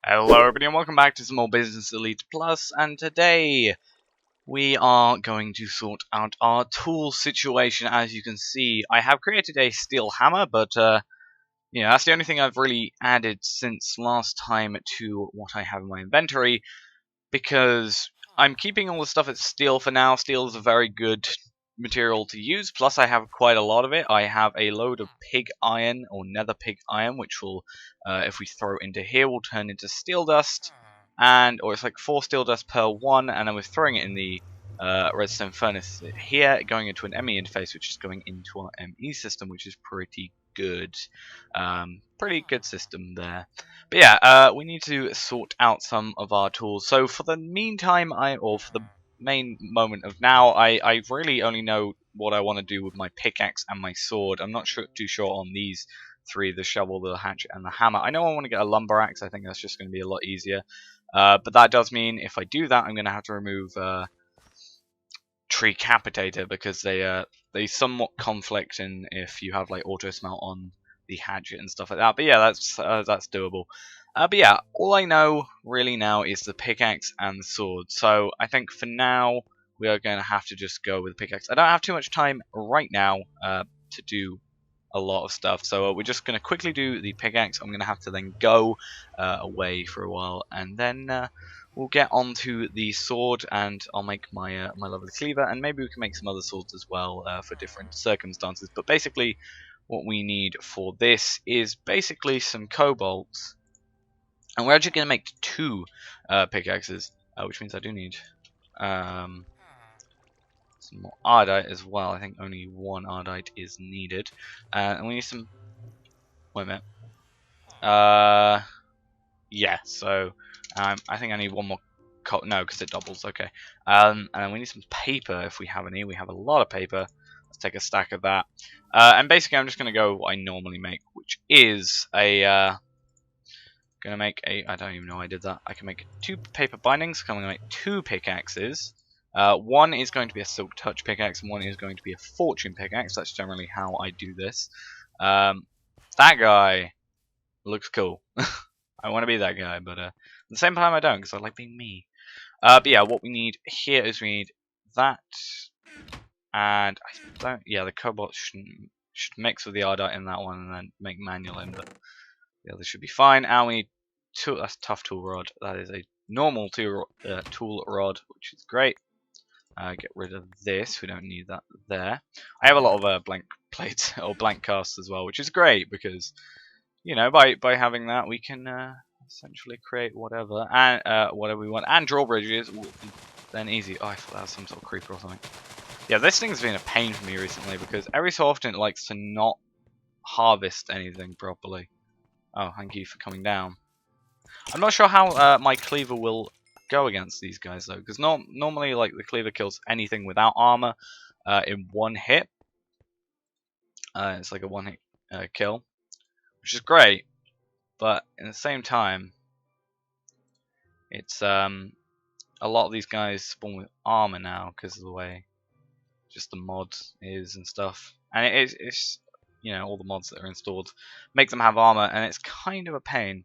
Hello everybody and welcome back to Small Business Elite Plus, and today we are going to sort out our tool situation. As you can see, I have created a steel hammer, but that's the only thing I've really added since last time to what I have in my inventory, because I'm keeping all the stuff at steel for now. Steel is a very good material to use, plus I have quite a lot of it. I have a load of pig iron, or nether pig iron, which will, if we throw into here, will turn into steel dust, or it's like 4 steel dust per one, and then we're throwing it in the redstone furnace here, going into an ME interface, which is going into our ME system, which is pretty good. Pretty good system there. But yeah, we need to sort out some of our tools. So for the meantime, for the main moment of now, I really only know what I want to do with my pickaxe and my sword. I'm not too sure on these three: the shovel, the hatchet, and the hammer. I know I want to get a lumber axe. I think that's just going to be a lot easier. But that does mean if I do that, I'm going to have to remove Tree Capitator, because they somewhat conflict in if you have like auto smelt on the hatchet and stuff like that. But yeah, that's doable. But yeah, all I know really now is the pickaxe and the sword. So I think for now we are going to have to just go with the pickaxe. I don't have too much time right now to do a lot of stuff, so we're just going to quickly do the pickaxe. I'm going to have to then go away for a while, and then we'll get onto the sword, and I'll make my my lovely cleaver, and maybe we can make some other swords as well for different circumstances. But basically, what we need for this is basically some cobalt, and we're actually going to make 2 pickaxes, which means I do need some more ardite as well. I think only 1 ardite is needed, and we need some. Wait a minute. Yeah. So I think I need 1 more. No, because it doubles. Okay. And then we need some paper if we have any. We have a lot of paper. Let's take a stack of that. And basically, I'm just going to go what I normally make, which is a. Gonna make a. I don't even know I did that. I can make 2 paper bindings. I'm gonna make 2 pickaxes. 1 is going to be a silk touch pickaxe, and 1 is going to be a fortune pickaxe. That's generally how I do this. That guy looks cool. I want to be that guy, but at the same time I don't, because I like being me. But yeah, what we need here is we need that, and I don't. Yeah, the cobalt should mix with the ardite in that one, and then make manual in. But the other should be fine. And we need 2. That's tough tool rod. That is a normal tool rod, which is great. Get rid of this. We don't need that there. I have a lot of blank plates or blank casts as well, which is great because by having that we can essentially create whatever and whatever we want, and drawbridges will be then easy. Oh, I thought that was some sort of creeper or something. Yeah, this thing's been a pain for me recently because every so often it likes to not harvest anything properly. Oh, thank you for coming down. I'm not sure how my cleaver will go against these guys though, because normally like the cleaver kills anything without armor in 1 hit. It's like a 1 hit kill, which is great, but at the same time, it's a lot of these guys spawn with armor now because of the way just the mod is and stuff, and it's all the mods that are installed make them have armor, and it's kind of a pain.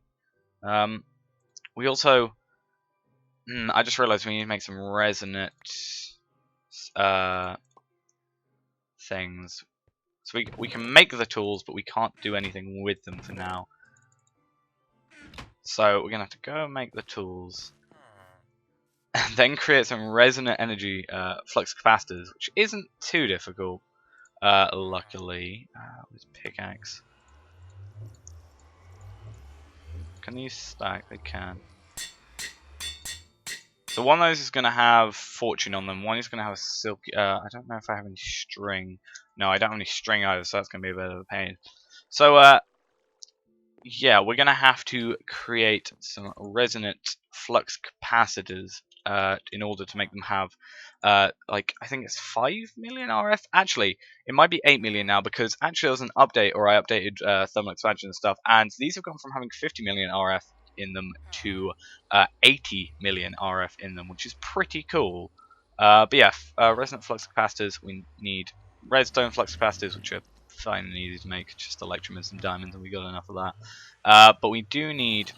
We also I just realized we need to make some resonant things. So we can make the tools, but we can't do anything with them for now. So we're gonna have to go and make the tools, and then create some resonant energy flux capacitors, which isn't too difficult, luckily. With pickaxe, can these stack? They can. So one of those is going to have fortune on them. One is going to have a silky. I don't know if I have any string. No, I don't have any string either, so that's going to be a bit of a pain. So yeah, we're going to have to create some resonant flux capacitors in order to make them have like, I think it's 5 million RF. Actually, it might be 8 million now, because actually there was an update, or I updated thermal expansion and stuff, and these have gone from having 50 million RF in them to 80 million RF in them, which is pretty cool. But yeah, resonant flux capacitors, we need redstone flux capacitors, which are fine and easy to make, just electrum and some diamonds, and we got enough of that. But we do need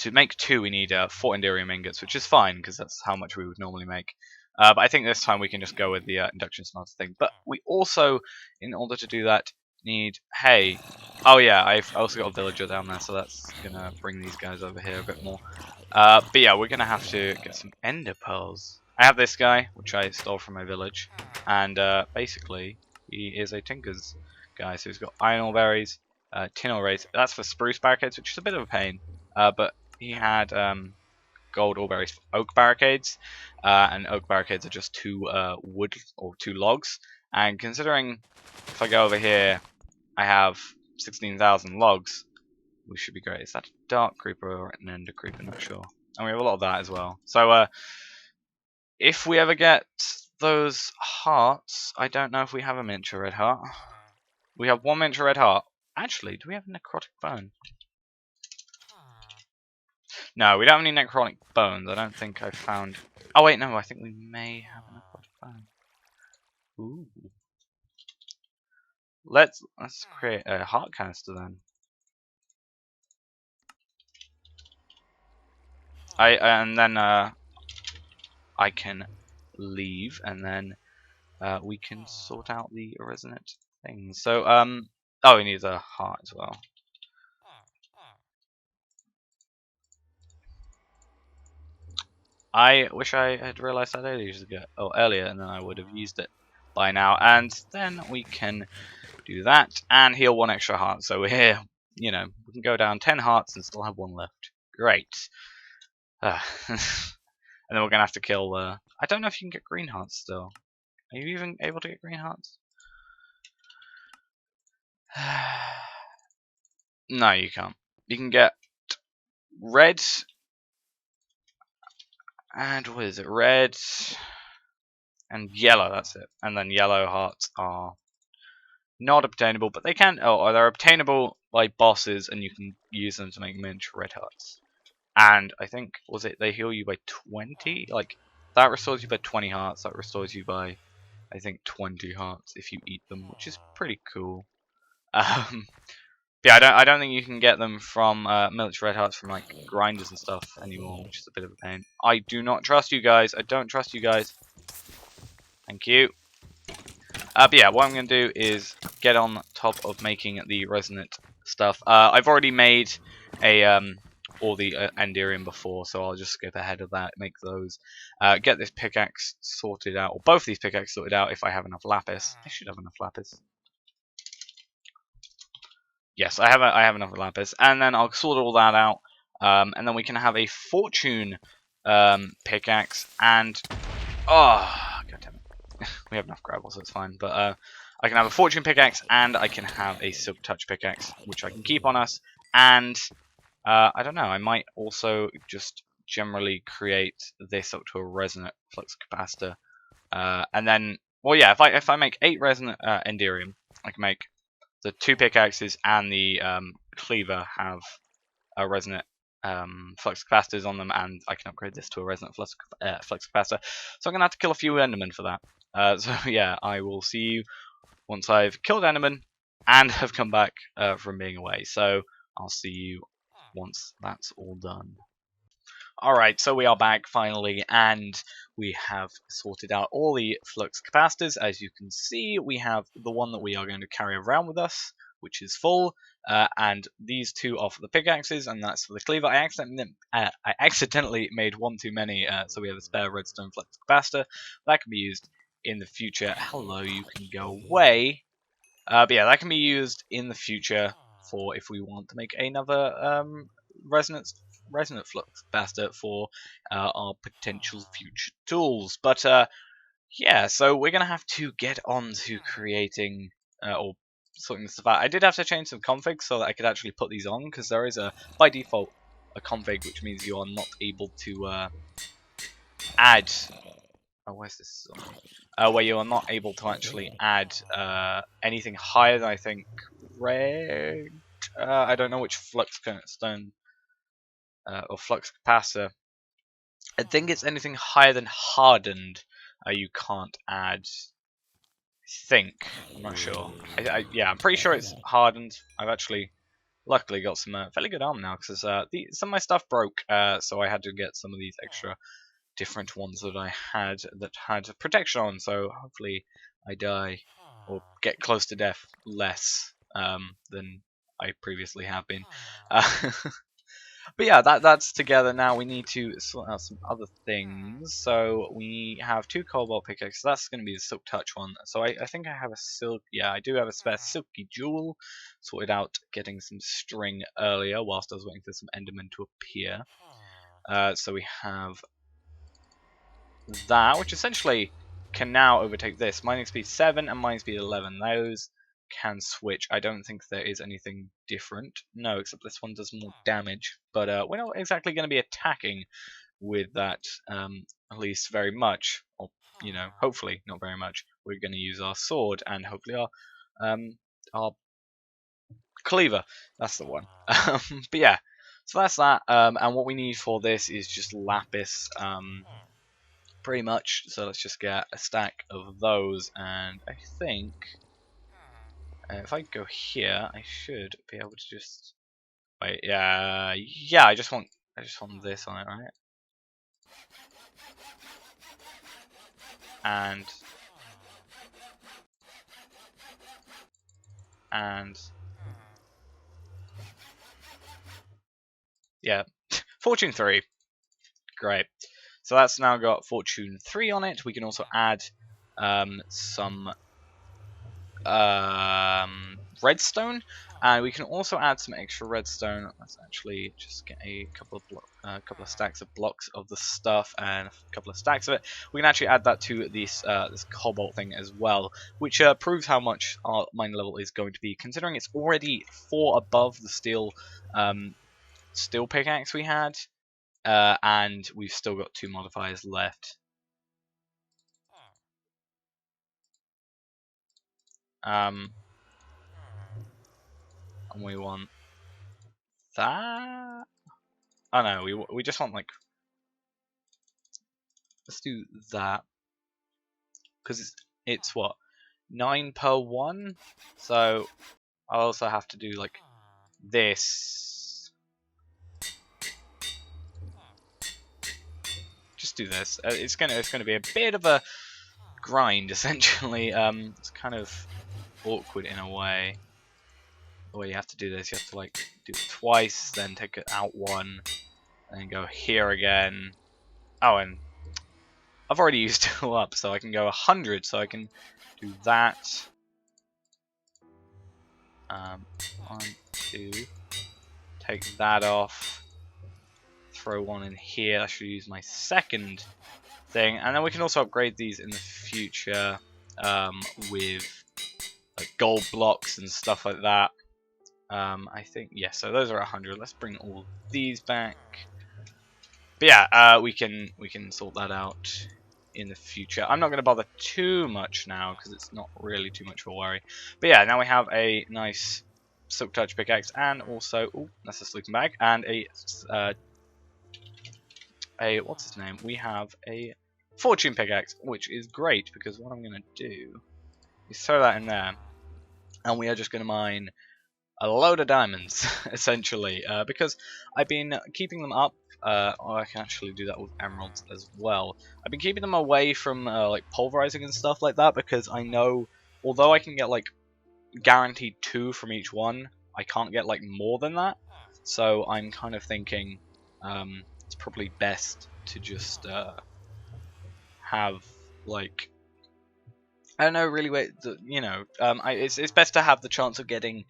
to make 2 we need 4 Enderium ingots, which is fine because that's how much we would normally make. But I think this time we can just go with the induction smelter thing. But we also, in order to do that, need hay. Oh yeah, I've also got a villager down there, so that's gonna bring these guys over here a bit more. But yeah, we're gonna have to get some ender pearls. I have this guy, which I stole from my village, and basically he is a tinker's guy. So he's got iron ore berries, tin ore rays. That's for spruce barricades, which is a bit of a pain. But he had gold ore berries for oak barricades, and oak barricades are just 2 wood or 2 logs. And considering if I go over here, I have 16,000 logs. We should be great. Is that a dark creeper or an ender creeper? Not sure. And we have a lot of that as well. So if we ever get those hearts, I don't know if we have a miniature red heart. We have 1 miniature red heart. Actually, do we have a necrotic bone? No, we don't have any necrotic bones. I don't think I found... Oh wait, no, I think we may have a necrotic bone. Ooh. Let's create a heart canister then. And then I can leave, and then we can sort out the resonant things. So oh, we need a heart as well. I wish I had realized that earlier, and then I would have used it by now. And then we can do that and heal 1 extra heart. So we're here, you know, we can go down 10 hearts and still have 1 left. Great. And then we're gonna have to kill. I don't know if you can get green hearts still. Are you even able to get green hearts? No, you can't. You can get red. And what is it? Red and yellow, that's it. And then yellow hearts are not obtainable, but they can. Oh, they're obtainable by bosses, and you can use them to make miniature red hearts. And I think, was it they heal you by 20? Like, that restores you by 20 hearts. That restores you by, I think, 20 hearts if you eat them, which is pretty cool. Yeah, I don't think you can get them from military red hearts from like grinders and stuff anymore, which is a bit of a pain. I do not trust you guys. I don't trust you guys. Thank you. But yeah, what I'm going to do is get on top of making the resonant stuff. I've already made a all the Enderium before, so I'll just skip ahead of that, make those. Get this pickaxe sorted out, or both these pickaxes sorted out if I have enough lapis. I should have enough lapis. Yes, I have enough lapis, and then I'll sort all that out, and then we can have a fortune pickaxe, and oh, god damn it, we have enough gravel, so it's fine. But I can have a fortune pickaxe, and I can have a silk touch pickaxe, which I can keep on us, and I don't know, I might also just generally create this up to a resonant flux capacitor, and then, well, yeah, if I make 8 resonant Enderium, I can make the 2 pickaxes and the cleaver have a resonant flux capacitors on them, and I can upgrade this to a resonant flux capacitor. So I'm gonna have to kill a few Endermen for that. So yeah, I will see you once I've killed Endermen and have come back from being away. So I'll see you once that's all done. Alright, so we are back finally, and we have sorted out all the flux capacitors. As you can see, we have the one that we are going to carry around with us, which is full, and these 2 are for the pickaxes, and that's for the cleaver. I accidentally made 1 too many, so we have a spare redstone flux capacitor. That can be used in the future. Hello, you can go away. But yeah, that can be used in the future for if we want to make another resonant flux capacitor for our potential future tools. But yeah, so we're gonna have to get on to creating or sorting this stuff out. I did have to change some configs so that I could actually put these on, because there is by default a config which means you are not able to add. Oh, where's this song? Where you are not able to actually add anything higher than, I think, red. I don't know which flux stone or flux capacitor. I think it's anything higher than hardened. You can't add. I think, I'm not sure. Yeah, I'm pretty sure it's hardened. I've actually luckily got some fairly good armor now because some of my stuff broke, so I had to get some of these extra different ones that I had that had protection on. So hopefully I die or get close to death less than I previously have been. But yeah, that's together now. We need to sort out some other things. So we have 2 cobalt pickaxes. That's going to be the silk touch one. So I think I have a silk. Yeah, I do have a spare silky jewel. Sorted out getting some string earlier whilst I was waiting for some endermen to appear. So we have that, which essentially can now overtake this. Mining speed 7 and mining speed 11. Those can switch. I don't think there is anything different. No, except this one does more damage. But we're not exactly going to be attacking with that, at least very much. Or, you know, hopefully not very much. We're going to use our sword and hopefully our cleaver. That's the one. But yeah, so that's that. And what we need for this is just lapis. Pretty much. So let's just get a stack of those, and I think if I go here, I should be able to just wait. Yeah, yeah. I just want this on it, right? And yeah, Fortune 3. Great. So that's now got Fortune 3 on it. We can also add some redstone, and we can also add some extra redstone. Let's actually just get a couple of stacks of blocks of the stuff and a couple of stacks of it. We can actually add that to this cobalt thing as well, which proves how much our mine level is going to be, considering it's already 4 above the steel pickaxe we had, and we've still got 2 modifiers left. And we want that. Oh no, we just want, like, let's do that, because it's what, 9 per 1. So I'll also have to do like this. Just do this. It's gonna be a bit of a grind essentially. It's kind of awkward in a way. The way you have to do this, you have to like do it twice, then take it out 1, and then go here again. Oh, and I've already used 2 up, so I can go 100. So I can do that. 1, 2. Take that off. Throw 1 in here. I should use my second thing, and then we can also upgrade these in the future with like gold blocks and stuff like that. I think, yeah, so those are 100. Let's bring all these back. But yeah, we can sort that out in the future. I'm not going to bother too much now because it's not really too much of a worry. But yeah, now we have a nice silk touch pickaxe, and also, ooh, that's a sleeping bag, and a what's his name? We have a fortune pickaxe, which is great because what I'm going to do is throw that in there, and we are just going to mine a load of diamonds, essentially, because I've been keeping them up. Or I can actually do that with emeralds as well. I've been keeping them away from like pulverizing and stuff like that, because I know, although I can get like guaranteed 2 from each one, I can't get like more than that. So I'm kind of thinking it's probably best to just have like, I don't know really where, you know, it's best to have the chance of getting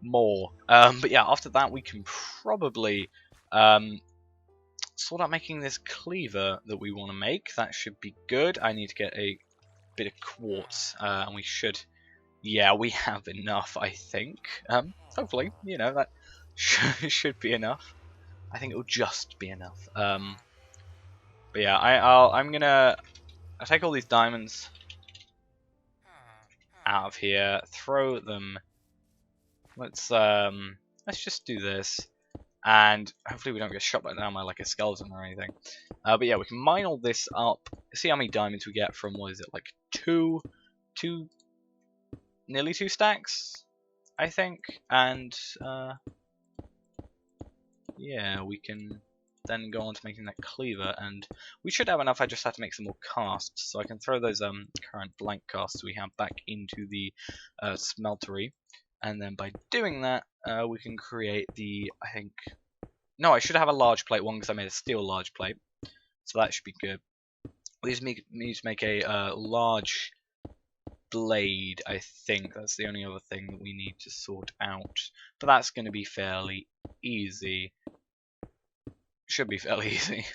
more. But yeah, after that we can probably sort out making this cleaver that we want to make. That should be good. I need to get a bit of quartz, and we should, yeah, we have enough, I think. Hopefully, you know, that should be enough. I think it'll just be enough. But yeah, I'll take all these diamonds out of here, throw them. Let's just do this, and hopefully we don't get shot down by like a skeleton or anything. But yeah, we can mine all this up. See how many diamonds we get from, what is it, like nearly 2 stacks, I think. And yeah, we can then go on to making that cleaver, and we should have enough. I just have to make some more casts, so I can throw those current blank casts we have back into the smeltery, and then by doing that, we can create the, I think, no, I should have a large plate one because I made a steel large plate, so that should be good. We just need to make a large blade. I think that's the only other thing that we need to sort out, but that's going to be fairly easy. Should be fairly easy.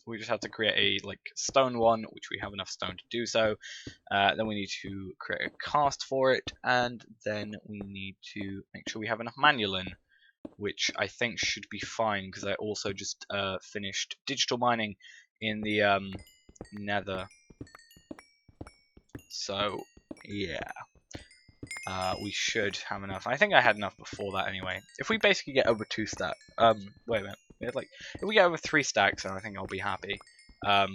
We just have to create a stone one, which we have enough stone to do so. Then we need to create a cast for it, and then we need to make sure we have enough manulin, which I think should be fine because I also just finished digital mining in the nether. So yeah. We should have enough. I think I had enough before that anyway. If we basically get over 2 stacks, wait a minute. If we get over 3 stacks, then I think I'll be happy. I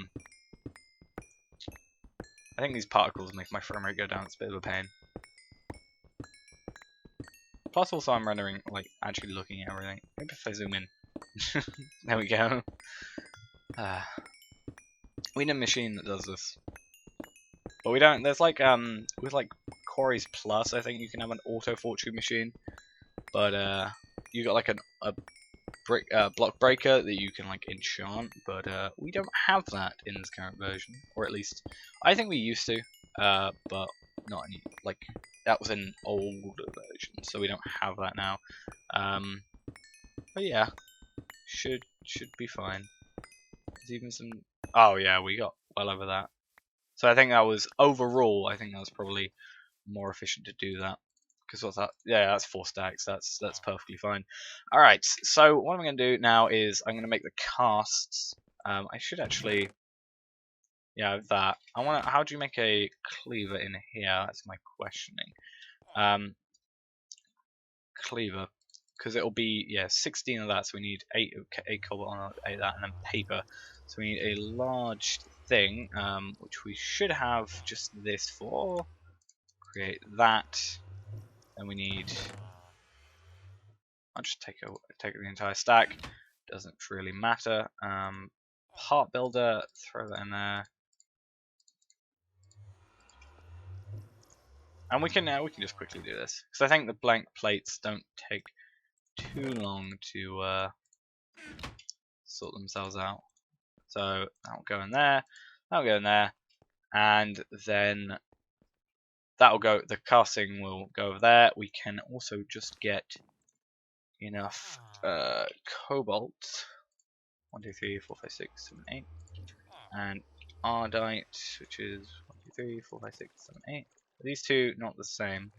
think these particles make my frame rate go down. It's a bit of a pain. Plus, also I'm rendering, actually looking at everything. Maybe if I zoom in. There we go. We need a machine that does this. But we don't. There's with Quarries Plus, I think you can have an auto fortune machine, but you got a block breaker that you can enchant, but we don't have that in this current version, or at least I think we used to, but not any that was an older version, so we don't have that now. But yeah, should be fine. There's even some. Oh yeah, we got well over that. So I think that was overall. I think that was probably more efficient to do that. Because what's that? Yeah, that's 4 stacks. That's perfectly fine. All right. So what I'm going to do now is I'm going to make the casts. I should actually. Yeah, that. I want to. How do you make a cleaver in here? That's my questioning. Cleaver, because it'll be 16 of that. So we need 8 cobalt on 8 of that, and then paper. So we need a large thing, which we should have just this for. Create that. Then we need. I'll just take the entire stack. Doesn't really matter. Part builder, throw that in there, and we can just quickly do this because I think the blank plates don't take too long to sort themselves out. So that'll go in there. That'll go in there, and then that'll go. The casting will go over there. We can also just get enough cobalt. 1, 2, 3, 4, 5, 6, 7, 8, and ardite, which is 1, 2, 3, 4, 5, 6, 7, 8. Are these two not the same?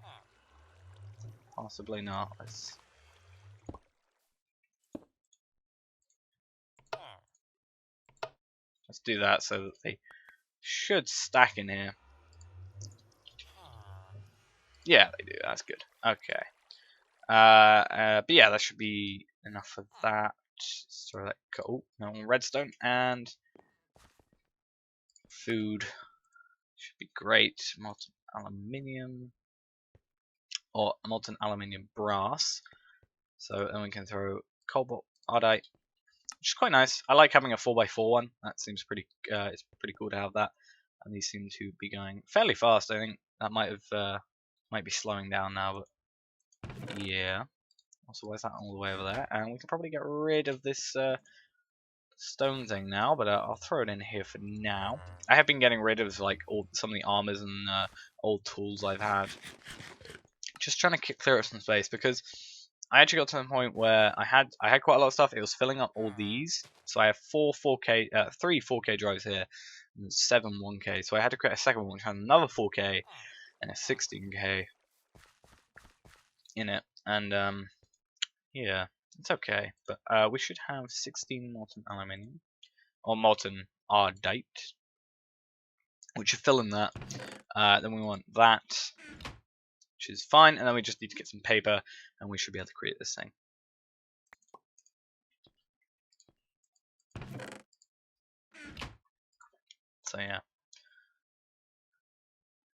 Possibly not. Let's do that so that they should stack in here. Yeah, they do. That's good. Okay. But yeah, that should be enough for that. Let's throw that. Oh, no, redstone and food should be great. Molten aluminium or molten aluminium brass. So then we can throw cobalt, ardite, which is quite nice. I like having a 4x4 one. That seems pretty. It's pretty cool to have that. And these seem to be going fairly fast. I think that might be slowing down now, but yeah. Also, where's that all the way over there? And we can probably get rid of this stone thing now, but I'll throw it in here for now. I have been getting rid of some of the armors and old tools I've had. Just trying to clear up some space because I actually got to the point where I had quite a lot of stuff. It was filling up all these, so I have 3 4K drives here, and 7 1K. So I had to create a second one which had another 4K and a 16K in it, and yeah, it's okay. But we should have 16 molten aluminium or molten ardite, which should fill in that. Then we want that, which is fine, and then we just need to get some paper, and we should be able to create this thing. So yeah.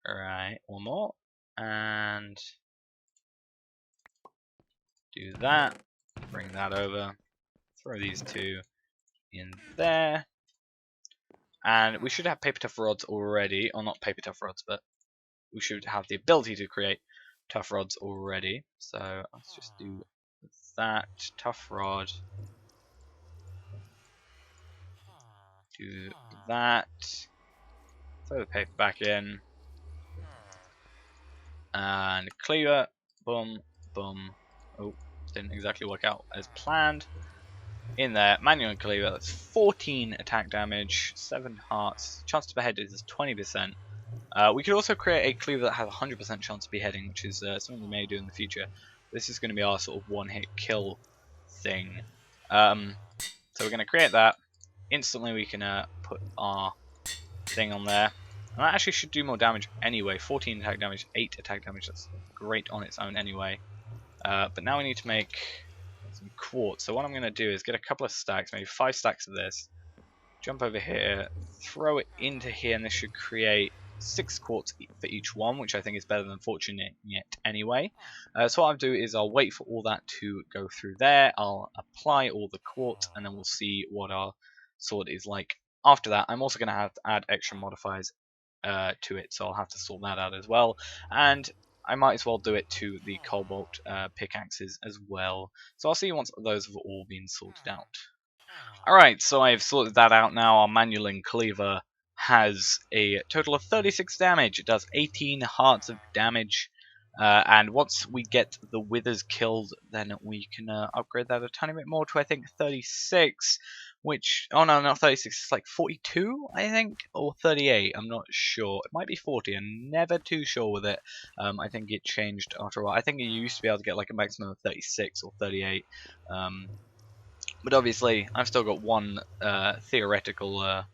Alright, one more, and do that, bring that over, throw these two in there. And we should have paper tough rods already, or not paper tough rods, but we should have the ability to create tough rods already. So let's just do that. Tough rod. Do that. Throw the paper back in. And cleaver. Boom, boom. Oh, didn't exactly work out as planned. In there, manual cleaver, that's 14 attack damage, 7 hearts. Chance to behead is 20%. We could also create a cleaver that has 100% chance of beheading, which is something we may do in the future. This is going to be our sort of one-hit kill thing. So we're going to create that. Instantly we can put our thing on there. And that actually should do more damage anyway. 14 attack damage, 8 attack damage. That's great on its own anyway. But now we need to make some quartz. So what I'm going to do is get a couple of stacks, maybe 5 stacks of this. Jump over here, throw it into here, and this should create 6 quartz for each one, which I think is better than fortunate yet anyway. So what I'll do is I'll wait for all that to go through there. I'll apply all the quartz, and then we'll see what our sword is like after that. I'm also going to have to add extra modifiers to it, so I'll have to sort that out as well. And I might as well do it to the cobalt pickaxes as well. So I'll see you once those have all been sorted out. Alright, so I've sorted that out now. Our manual cleaver has a total of 36 damage. It does 18 hearts of damage. And once we get the withers killed, then we can upgrade that a tiny bit more to, I think, 36. Which, oh no, not 36, it's like 42, I think, or 38, I'm not sure. It might be 40, I'm never too sure with it. I think it changed after a while. I think you used to be able to get like a maximum of 36 or 38. But obviously, I've still got one theoretical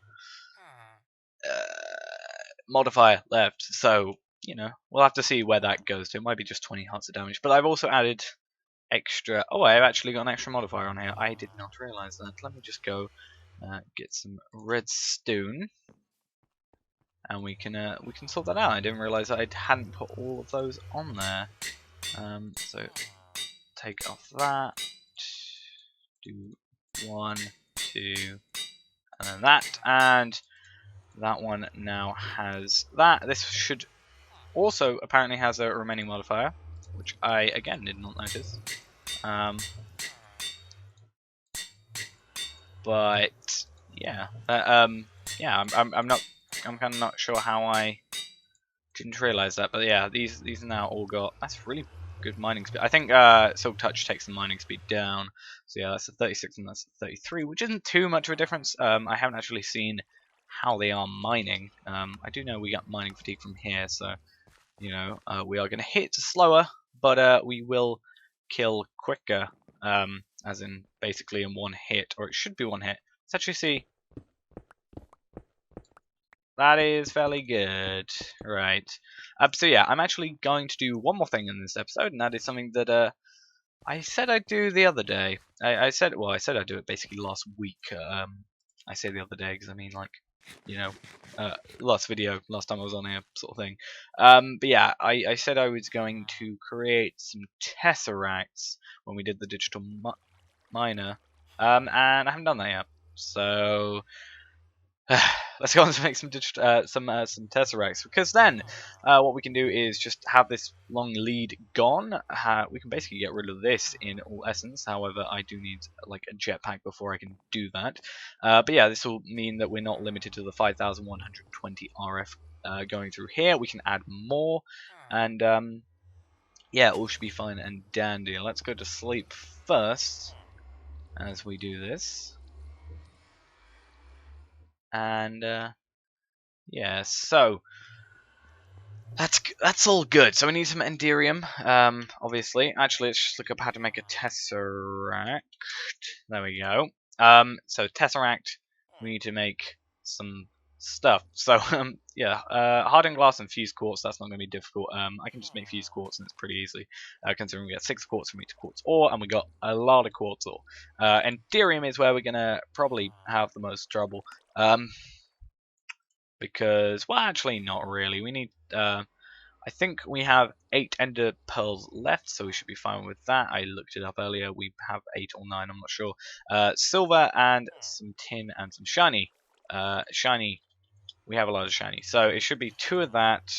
modifier left, so, you know, we'll have to see where that goes to. It might be just 20 hearts of damage, but I've also added extra. Oh, I've actually got an extra modifier on here. I did not realize that. Let me just go get some redstone, and we can sort that out. I didn't realize I hadn't put all of those on there. So take off that. Do 1, 2, and then that, and that one now has that. This should also apparently has a remaining modifier, which I again did not notice. But yeah, yeah, I'm kind of not sure how I didn't realize that. But yeah, these now all got. That's really good mining speed. I think Silk Touch takes the mining speed down. So yeah, that's a 36 and that's a 33, which isn't too much of a difference. I haven't actually seen how they are mining. I do know we got mining fatigue from here, so you know we are going to hit slower, but we will kill quicker. As in basically in one hit, or it should be one hit. Let's actually see. That is fairly good. Right. So yeah, I'm actually going to do one more thing in this episode, and that is something that I said I'd do the other day. I said I'd do it basically last week. I say the other day because I mean, like, you know, last time I was on here, sort of thing. But yeah, I said I was going to create some tesseracts when we did the digital miner, and I haven't done that yet. So let's go on to make some tesseracts, because then what we can do is just have this long lead gone. We can basically get rid of this in all essence. However, I do need like a jetpack before I can do that. But yeah, this will mean that we're not limited to the 5,120 RF going through here. We can add more, and yeah, all should be fine and dandy. Let's go to sleep first as we do this. And yeah, so that's all good. So we need some Enderium, obviously. Actually, let's just look up how to make a Tesseract. There we go. So Tesseract, we need to make some stuff. So yeah, hardened glass and fused quartz. That's not going to be difficult. I can just make fused quartz, and it's pretty easy. Considering we get 6 quartz from each quartz ore, and we got a lot of quartz ore. Enderium is where we're gonna probably have the most trouble. Because, well, actually not really. We need, I I think we have 8 ender pearls left, so we should be fine with that. I looked it up earlier. We have 8 or 9, I'm not sure. Silver and some tin and some shiny. Shiny. We have a lot of shiny. So it should be 2 of that,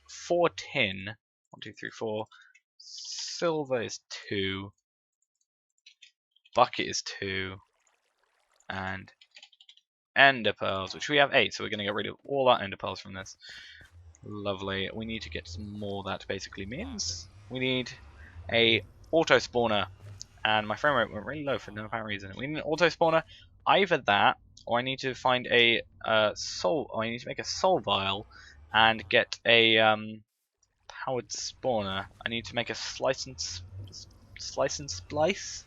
4 tin. 1, 2, 3, 4. Silver is 2. Bucket is 2. And ender pearls, which we have 8, so we're going to get rid of all our ender pearls from this. Lovely. We need to get some more. That basically means we need a auto spawner, and my frame rate went really low for no apparent reason. We need an auto spawner, either that, or I need to find a soul. Or I need to make a soul vial and get a powered spawner. I need to make a slice and splice.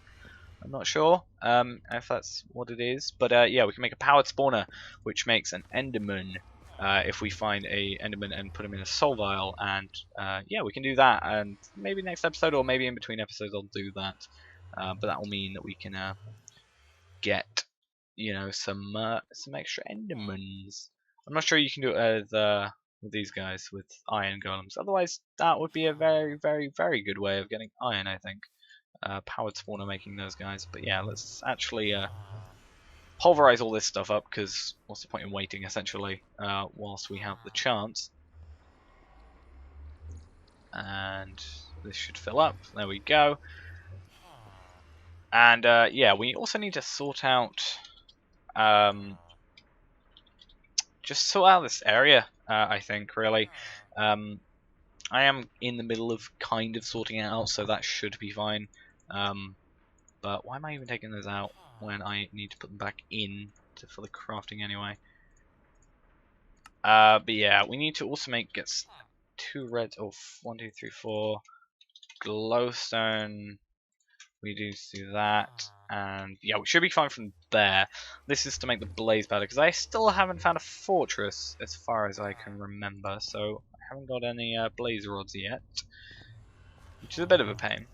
I'm not sure if that's what it is, but yeah, we can make a powered spawner, which makes an Enderman. If we find a Enderman and put him in a soul vial, and yeah, we can do that. And maybe next episode, or maybe in between episodes, I'll do that. But that will mean that we can get, you know, some extra Endermans. I'm not sure you can do it with these guys with iron golems. Otherwise, that would be a very, very, very good way of getting iron, I think. Powered spawner making those guys. But yeah, let's actually pulverize all this stuff up, because what's the point in waiting, essentially, whilst we have the chance. And this should fill up. There we go. And yeah, we also need to sort out just sort out this area, I think, really. I am in the middle of kind of sorting it out, so that should be fine. But why am I even taking those out when I need to put them back in for the crafting anyway? But yeah, we need to also get 2 reds, or 1, 2, 3, 4 glowstone. We do that, and yeah, we should be fine from there. This is to make the blaze powder, because I still haven't found a fortress as far as I can remember, so I haven't got any blaze rods yet, which is a bit of a pain.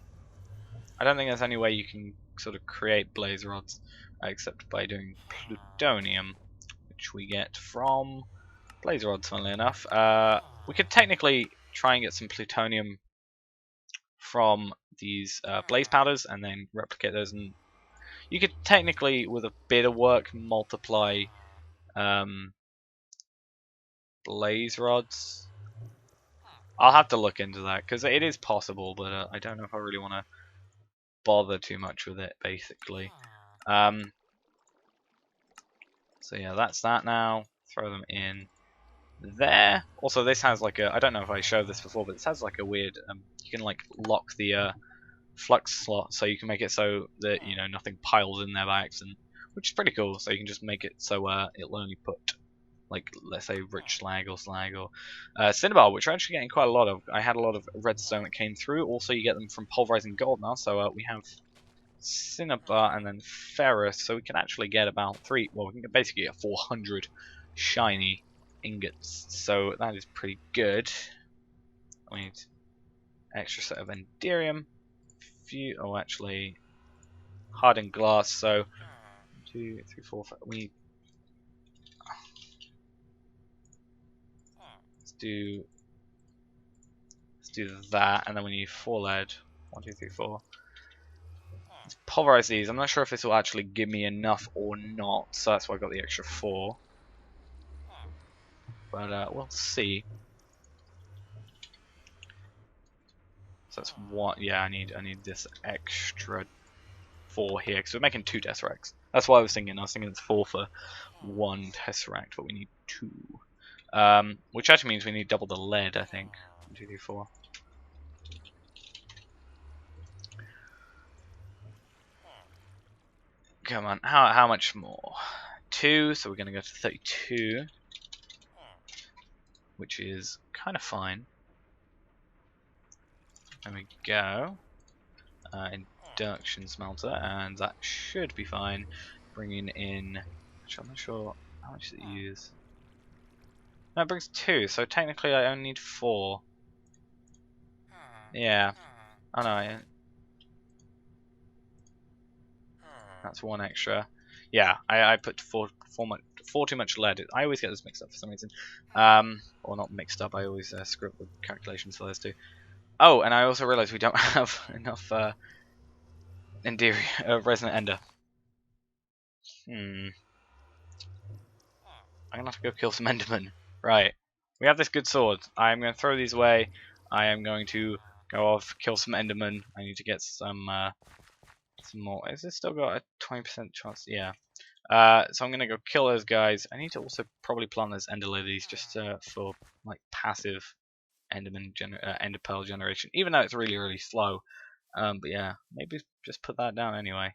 I don't think there's any way you can sort of create blaze rods except by doing plutonium, which we get from blaze rods, funnily enough. We could technically try and get some plutonium from these blaze powders and then replicate those, and you could technically, with a bit of work, multiply blaze rods. I'll have to look into that, because it is possible, but I don't know if I really want to bother too much with it, basically. So yeah, that's that now. Throw them in there. Also, this has like a, I don't know if I showed this before, but this has like a weird, you can like lock the flux slot, so you can make it so that, you know, nothing piles in there by accident, which is pretty cool. So you can just make it so it'll only put, like, let's say rich slag or cinnabar, which we're actually getting quite a lot of. I had a lot of redstone that came through. Also, you get them from pulverizing gold now, so we have cinnabar and then ferrous, so we can actually get about 3, well, we can basically get 400 shiny ingots, so that is pretty good. We need extra set of enderium, oh, actually hardened glass, so 2, 3, 4, 5, we need, let's do that, and then we need 4 lead. 1, 2, 3, 4. Let's pulverize these. I'm not sure if this will actually give me enough or not, so that's why I got the extra 4. But we'll see. So that's 1. Yeah, I need this extra 4 here, because we're making 2 tesseracts. That's what I was thinking. I was thinking it's 4 for 1 tesseract, but we need 2. Which actually means we need double the lead, I think. 1, 2, 3, 4. Come on, how much more? 2, so we're going to go to 32, which is kind of fine. There we go. Induction smelter, and that should be fine. Bringing in, actually, I'm not sure how much does it use. No, it brings 2, so technically I only need 4. Yeah. Oh no, that's 1 extra. Yeah, I put 4 4 too much lead. I always get this mixed up for some reason. Or not mixed up, I always screw up the calculations for those two. Oh, and I also realised we don't have enough Resonant Ender. I'm gonna have to go kill some Endermen. Right. We have this good sword. I'm gonna throw these away. I am going to go off, kill some Endermen. I need to get some more. Is this still got a 20% chance? Yeah. So I'm gonna go kill those guys. I need to also probably plant those Ender Lilies just for like passive Ender Pearl generation, even though it's really slow. But yeah, maybe just put that down anyway.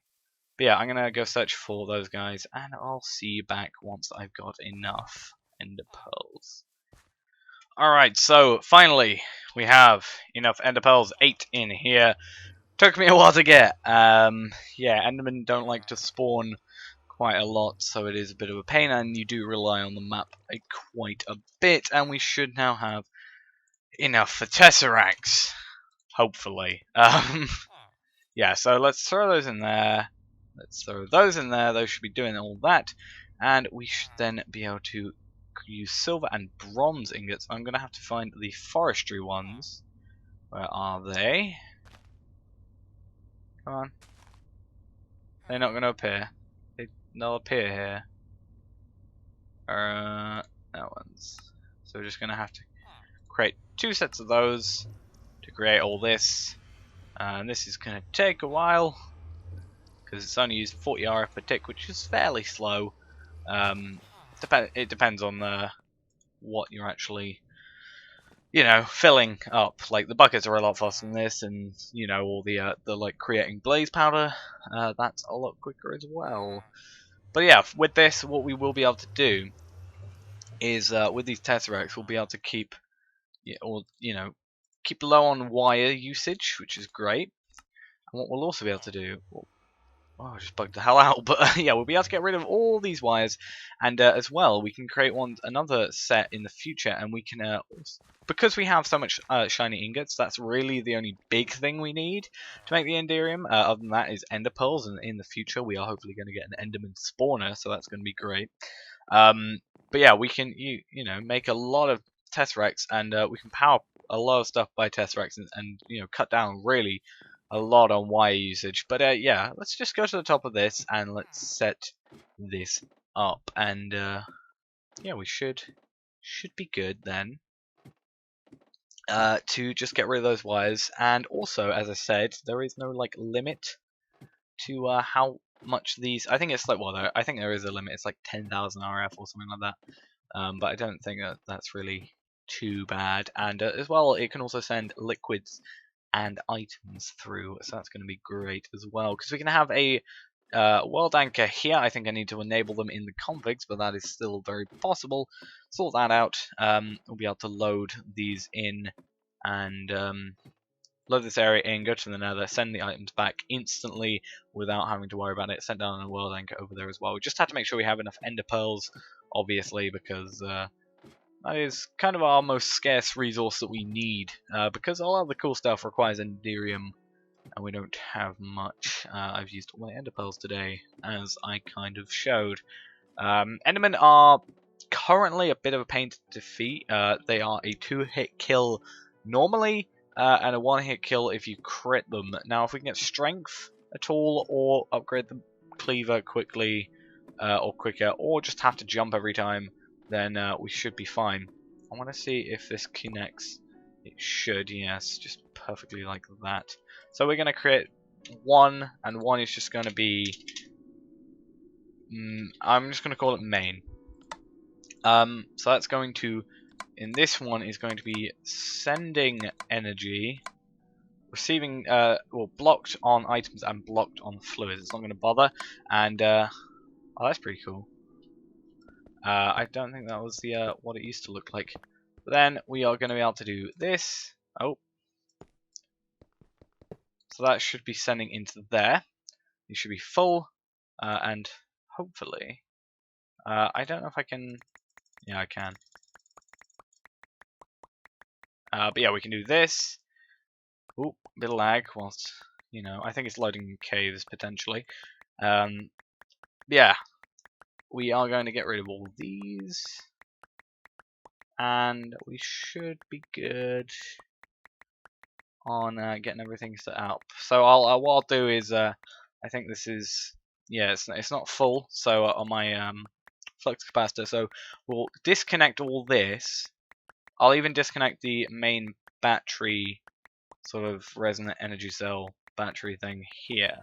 But yeah, I'm gonna go search for those guys, and I'll see you back once I've got enough Ender Pearls. Alright, so finally we have enough Ender Pearls, 8 in here. Took me a while to get. Yeah, Endermen don't like to spawn quite a lot, so it is a bit of a pain, and you do rely on the map quite a bit, and we should now have enough for tesseracts, hopefully. Yeah, so let's throw those in there. Let's throw those in there. Those should be doing all that, and we should then be able to use silver and bronze ingots. I'm going to have to find the forestry ones. Where are they? Come on. They're not going to appear. They'll appear here. That one's. So we're just going to have to create 2 sets of those to create all this. And this is going to take a while because it's only using 40 RF per tick, which is fairly slow. It depends on what you're actually, filling up. Like the buckets are a lot faster than this, and all the like creating blaze powder, that's a lot quicker as well. But yeah, with this, what we will be able to do is with these tesseracts, we'll be able to keep, keep low on wire usage, which is great. And what we'll also be able to do, I just bugged the hell out, but yeah, we'll be able to get rid of all these wires, and as well, we can create another set in the future, and we can, because we have so much shiny ingots, that's really the only big thing we need to make the Enderium. Other than that is Ender Pearls, and in the future, we are hopefully going to get an Enderman spawner, so that's going to be great. But yeah, we can, make a lot of tesseracts, and we can power a lot of stuff by tesseracts, and cut down really a lot on wire usage. But yeah, let's just go to the top of this and let's set this up, and yeah, we should be good then to just get rid of those wires. And also, as I said, there is no like limit to how much these. I think it's like, well, I think there is a limit. It's like 10,000 RF or something like that. But I don't think that's really too bad. And as well, it can also send liquids and items through, so that's going to be great as well, because we can have a world anchor here. I think I need to enable them in the configs, but that is still very possible. Sort that out. We'll be able to load these in, and load this area in, go to the nether, send the items back instantly without having to worry about it. Send down a world anchor over there as well. We just have to make sure we have enough ender pearls, obviously, because that is kind of our most scarce resource that we need, because a lot of the cool stuff requires Enderium, and we don't have much. I've used all my Ender Pearls today, as I kind of showed. Endermen are currently a bit of a pain to defeat. They are a 2-hit kill normally, and a 1-hit kill if you crit them. Now, if we can get strength at all, or upgrade the cleaver quickly, or quicker, or just have to jump every time, then we should be fine. I want to see if this connects. It should, yes, just perfectly like that. So we're going to create 1, and 1 is just going to be, I'm just going to call it main. So that's going to, in this one, is going to be sending energy, receiving, well, blocked on items and blocked on fluids. It's not going to bother, and, oh, that's pretty cool. I don't think that was the what it used to look like. But then we are going to be able to do this. Oh. So that should be sending into there. It should be full, and hopefully, I don't know if I can. Yeah, I can. But yeah, we can do this. Ooh, bit of lag whilst, I think it's loading caves potentially. Yeah. we are going to get rid of all these. And we should be good on getting everything set up. So what I'll do is I think this is it's not full. So on my flux capacitor, so we'll disconnect all this. I'll even disconnect the main battery, sort of resonant energy cell battery thing here.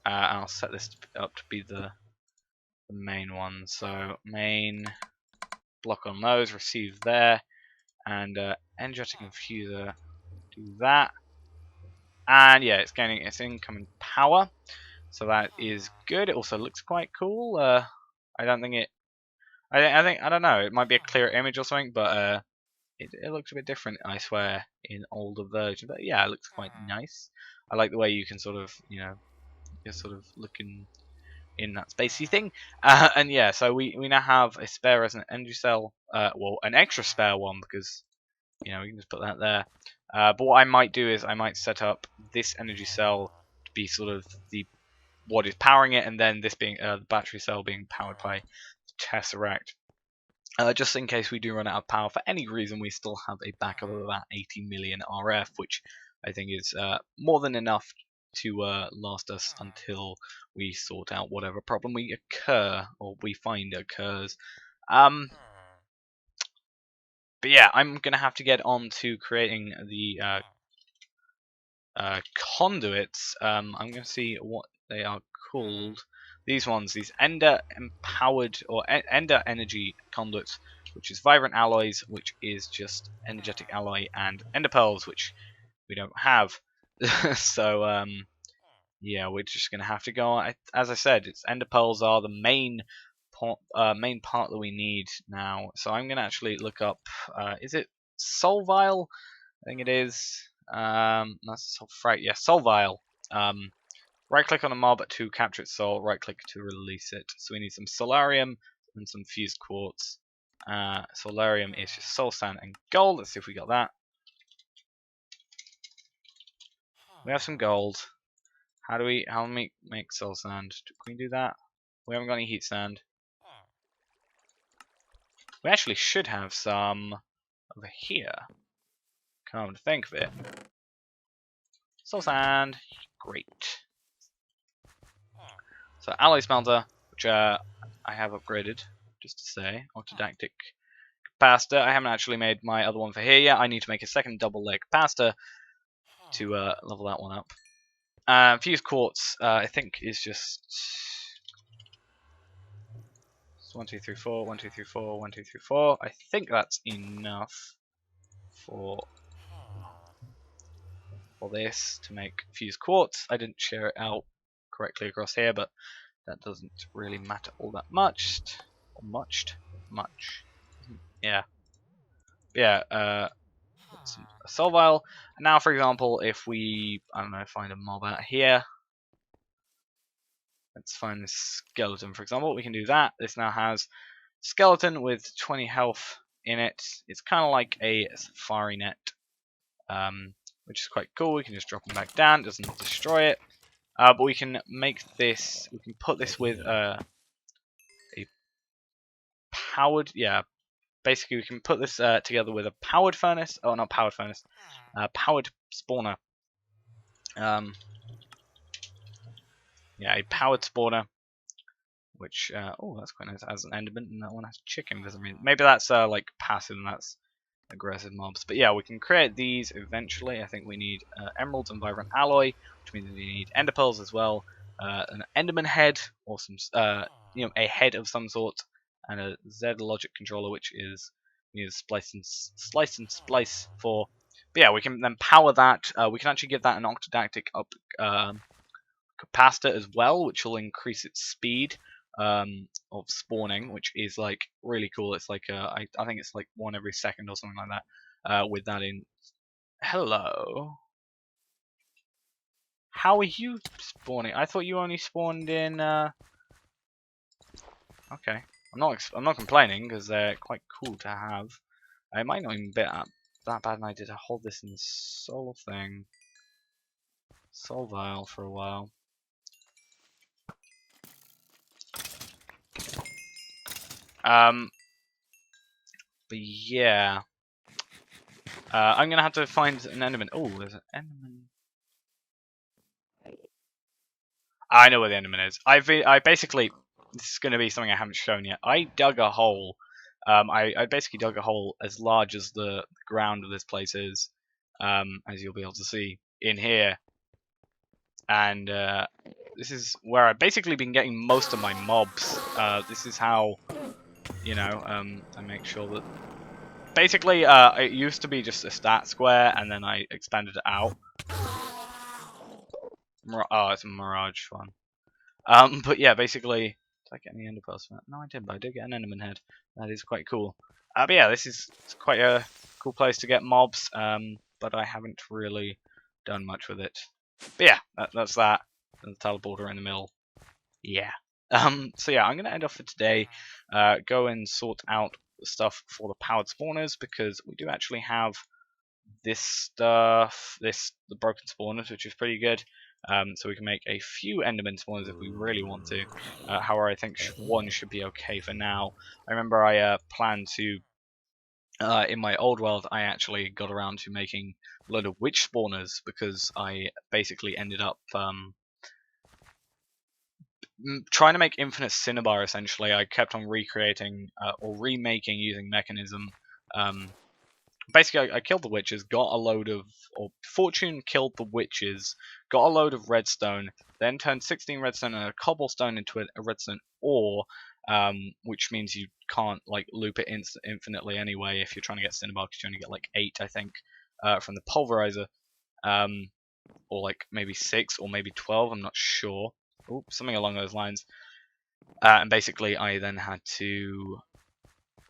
I'll set this up to be the main one. So main, block on those, receive there, and energetic infuser, do that. And yeah, it's gaining its incoming power, so that is good. It also looks quite cool. I don't think it. I don't know. It might be a clear image or something, but it looks a bit different, I swear, in older versions. But yeah, it looks quite nice. I like the way you can sort of, you're sort of looking in that spacey thing. And yeah, so we now have a spare resonant energy cell. Well, an extra spare one because we can just put that there. But what I might do is I might set up this energy cell to be sort of what is powering it, and then this being the battery cell being powered by the tesseract. Just in case we do run out of power for any reason, we still have a backup of about 80 million RF, which I think is more than enough to last us until we sort out whatever problem we find occurs. But yeah, I'm gonna have to get on to creating the conduits. I'm gonna see what they are called. These ones, these Ender empowered or Ender energy conduits, which is vibrant alloys, which is just energetic alloy, and Ender pearls, which we don't have. So yeah, we're just gonna have to go. As I said, Ender pearls are the main part that we need now. So I'm gonna actually look up. Is it Soul Vial? I think it is. That's Soul Frag. Yeah, Soul Vial. Right click on a mob to capture its soul, right click to release it. So we need some solarium and some fused quartz. Solarium is just soul sand and gold. Let's see if we got that. We have some gold. How do we make soul sand? Can we do that? We haven't got any heat sand. We actually should have some over here. Come to think of it. Soul sand. Great. So alloy smelter, which I have upgraded, just to say, octadactic capacitor. I haven't actually made my other one for here yet. I need to make a second double layer capacitor to level that one up. Fused quartz, I think, is just 1, 2, 3, 4, 1, 2, 3, 4, 1, 2, 3, 4. I think that's enough for this to make fused quartz. I didn't share it out correctly across here, but that doesn't really matter all that much. Yeah. A soul vial. And now, for example, if we, find a mob out here. Let's find this skeleton, for example. We can do that. This now has skeleton with 20 health in it. It's kind of like a safari net, which is quite cool. We can just drop them back down. It doesn't destroy it. But we can make this. We can put this with a powered. Yeah, basically we can put this together with a powered furnace. Oh, not powered furnace. Powered spawner. Yeah, a powered spawner. Which oh, that's quite nice. It has an enderman, and that one has chicken for some reason. Maybe that's like passive, and that's aggressive mobs. But yeah, we can create these eventually. I think we need emeralds and vibrant alloy, which means we need ender pearls as well, an enderman head, or some a head of some sort, and a Z logic controller, which is we need a slice and splice for. But yeah, we can then power that. We can actually give that an octadactic up capacitor as well, which will increase its speed of spawning, which is like really cool. It's like I think it's like 1 every second or something like that. With that in. Hello. How are you spawning? I thought you only spawned in. Okay, I'm not complaining because they're quite cool to have. It might not even be that bad an idea to hold this in the soul thing, soul vial for a while. But yeah. I'm gonna have to find an enderman. Oh, there's an enderman. I know where the enderman is. I basically, this is gonna be something I haven't shown yet. I dug a hole. I basically dug a hole as large as the ground of this place is, as you'll be able to see in here. And this is where I've basically been getting most of my mobs. This is how, you know, I make sure that. Basically, it used to be just a stat square, and then I expanded it out. Oh, it's a mirage one. But yeah, basically, did I get any ender pearls from that? No, I didn't, but I did get an enderman head. That is quite cool. But yeah, this is quite a cool place to get mobs. But I haven't really done much with it. But yeah, that's that. And the teleporter in the middle. Yeah. So yeah, I'm gonna end off for today. Go and sort out the stuff for the powered spawners because we do actually have this stuff, the broken spawners, which is pretty good. So we can make a few enderman spawners if we really want to. However, I think one should be okay for now. I remember I planned to, in my old world, I actually got around to making a load of witch spawners because I basically ended up trying to make infinite cinnabar. Essentially, I kept on recreating or remaking using mechanism. Basically, I killed the witches, got a load of, or Fortune killed the witches, got a load of redstone, then turned 16 redstone and a cobblestone into a redstone ore, which means you can't like loop it infinitely anyway if you're trying to get cinnabar, because you only get like 8, I think, from the pulverizer, or like maybe 6 or maybe 12, I'm not sure. Ooh, something along those lines. And basically, I then had to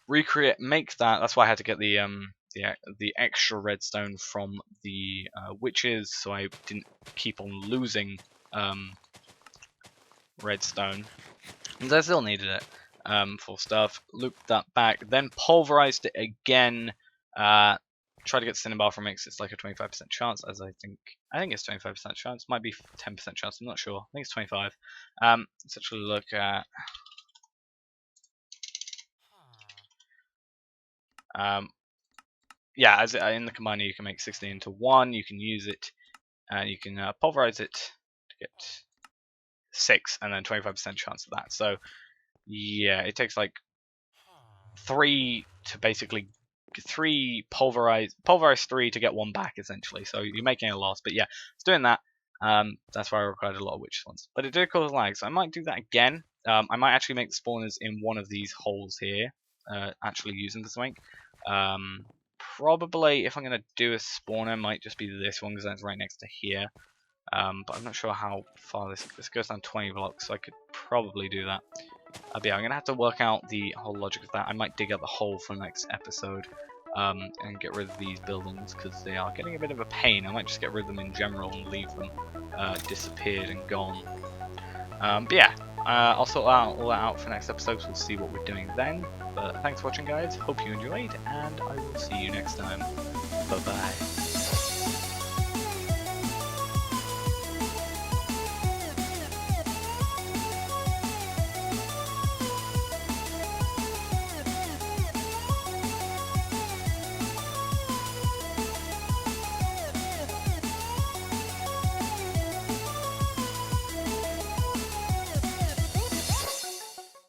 make that. That's why I had to get the extra redstone from the witches, so I didn't keep on losing redstone. And I still needed it for stuff. Looped that back, then pulverized it again. Try to get cinnabar from it. It's like a 25% chance, as I think it's 25% chance. Might be 10% chance. I'm not sure. I think it's 25. Let's actually look at. Yeah, as in the command you can make 16 into 1. You can use it, and you can pulverize it to get 6, and then 25% chance of that. So yeah, it takes like 3 to basically pulverize 3 to get 1 back essentially. So you're making a loss, but yeah, it's doing that. That's why I required a lot of witch ones, but it did cause lag, so I might do that again. I might actually make the spawners in one of these holes here, actually using the swing. Probably if I'm gonna do a spawner, it might just be this one because that's right next to here. But I'm not sure how far this goes down 20 blocks, so I could probably do that. But yeah, I'm gonna have to work out the whole logic of that. I might dig up the hole for the next episode, and get rid of these buildings because they are getting a bit of a pain. I might just get rid of them in general and leave them disappeared and gone. But yeah, I'll sort all that out for next episode, so we'll see what we're doing then. But thanks for watching, guys. Hope you enjoyed, and I will see you next time. Bye bye.